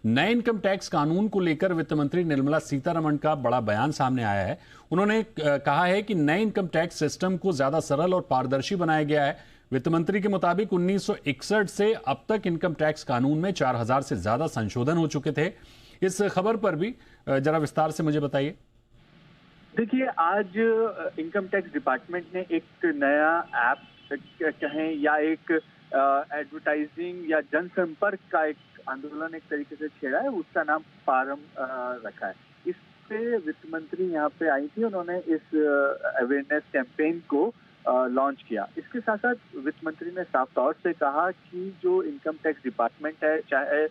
नए income tax कानून को लेकर वित्त मंत्री निर्मला सीतारमण का बड़ा बयान सामने आया है। उन्होंने कहा है कि नए इनकम टैक्स सिस्टम को ज्यादा सरल और पारदर्शी बनाया गया है। वित्त मंत्री के मुताबिक 1961 से अब तक इनकम टैक्स कानून में 4000 से ज्यादा संशोधन हो चुके थे। इस खबर पर भी जरा विस्तार से मुझे बताइए। देखिए, आज इनकम टैक्स डिपार्टमेंट ने एक नया ऐप कहें या एक एडवर्टाइजिंग या जनसंपर्क का एक आंदोलन एक तरीके से छेड़ा है। उसका नाम पारम रखा है। इस पे वित्त मंत्री यहाँ पे आई थी। उन्होंने इस अवेयरनेस कैंपेन को लॉन्च किया। इसके साथ साथ वित्त मंत्री ने साफ तौर से कहा कि जो इनकम टैक्स डिपार्टमेंट है, चाहे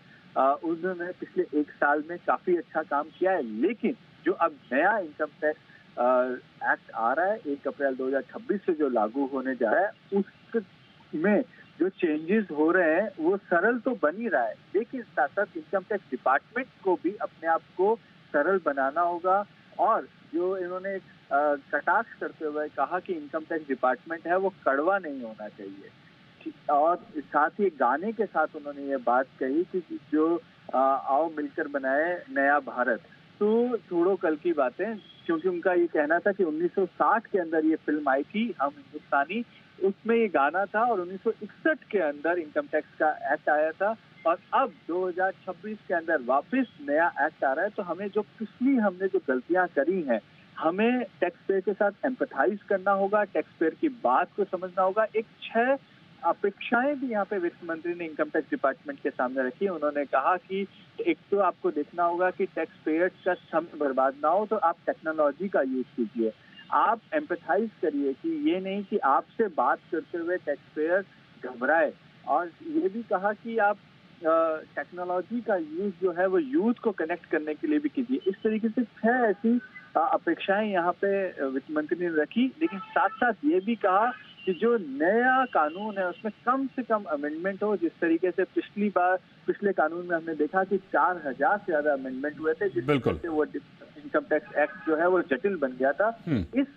उन्होंने पिछले एक साल में काफी अच्छा काम किया है, लेकिन जो अब नया इनकम टैक्स एक्ट आ रहा है 1 अप्रैल 2026 से जो लागू होने जा रहा है, उसमें जो चेंजेस हो रहे हैं वो सरल तो बन ही रहा है, लेकिन साथ साथ इनकम टैक्स डिपार्टमेंट को भी अपने आप को सरल बनाना होगा। और जो इन्होंने कटाक्ष करते हुए कहा कि इनकम टैक्स डिपार्टमेंट है वो कड़वा नहीं होना चाहिए। और साथ ही गाने के साथ उन्होंने ये बात कही कि जो आओ मिलकर बनाए नया भारत। तो छोड़ो कल की बातें, क्योंकि उनका ये कहना था कि 1960 के अंदर ये फिल्म आई थी हम हिंदुस्तानी, उसमें ये गाना था, और 1961 के अंदर इनकम टैक्स का एक्ट आया था, और अब 2026 के अंदर वापस नया एक्ट आ रहा है। तो हमें जो पिछली हमने जो गलतियां करी हैं, हमें टैक्स पेयर के साथ एम्पैथाइज करना होगा, टैक्स पेयर की बात को समझना होगा। एक 6 अपेक्षाएं भी यहाँ पे वित्त मंत्री ने इनकम टैक्स डिपार्टमेंट के सामने रखी। उन्होंने कहा कि एक तो आपको देखना होगा कि टैक्स पेयर्स का समय बर्बाद ना हो, तो आप टेक्नोलॉजी का यूज कीजिए। आप एम्पैथाइज करिए कि ये नहीं कि आपसे बात करते हुए टैक्स पेयर घबराए। और ये भी कहा कि आप टेक्नोलॉजी का यूज जो है वो यूथ को कनेक्ट करने के लिए भी कीजिए। इस तरीके से 6 ऐसी अपेक्षाएं यहाँ पे वित्त मंत्री ने रखी, लेकिन साथ साथ ये भी कहा कि जो नया कानून है उसमें कम से कम अमेंडमेंट हो। जिस तरीके से पिछले कानून में हमने देखा कि 4000 से ज्यादा अमेंडमेंट हुए थे, जिस वजह से वो इनकम टैक्स एक्ट जो है वो जटिल बन गया था। इस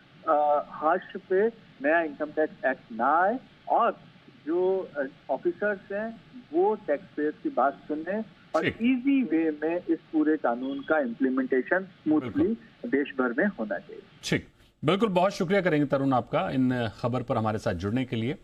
हर्ष पे नया इनकम टैक्स एक्ट ना आए, और जो ऑफिसर्स हैं वो टैक्स पेयर्स की बात सुने, और इजी वे में इस पूरे कानून का इम्प्लीमेंटेशन स्मूथली देश भर में होना चाहिए। ठीक, बिल्कुल। बहुत शुक्रिया करेंगे तरुण आपका इन खबर पर हमारे साथ जुड़ने के लिए।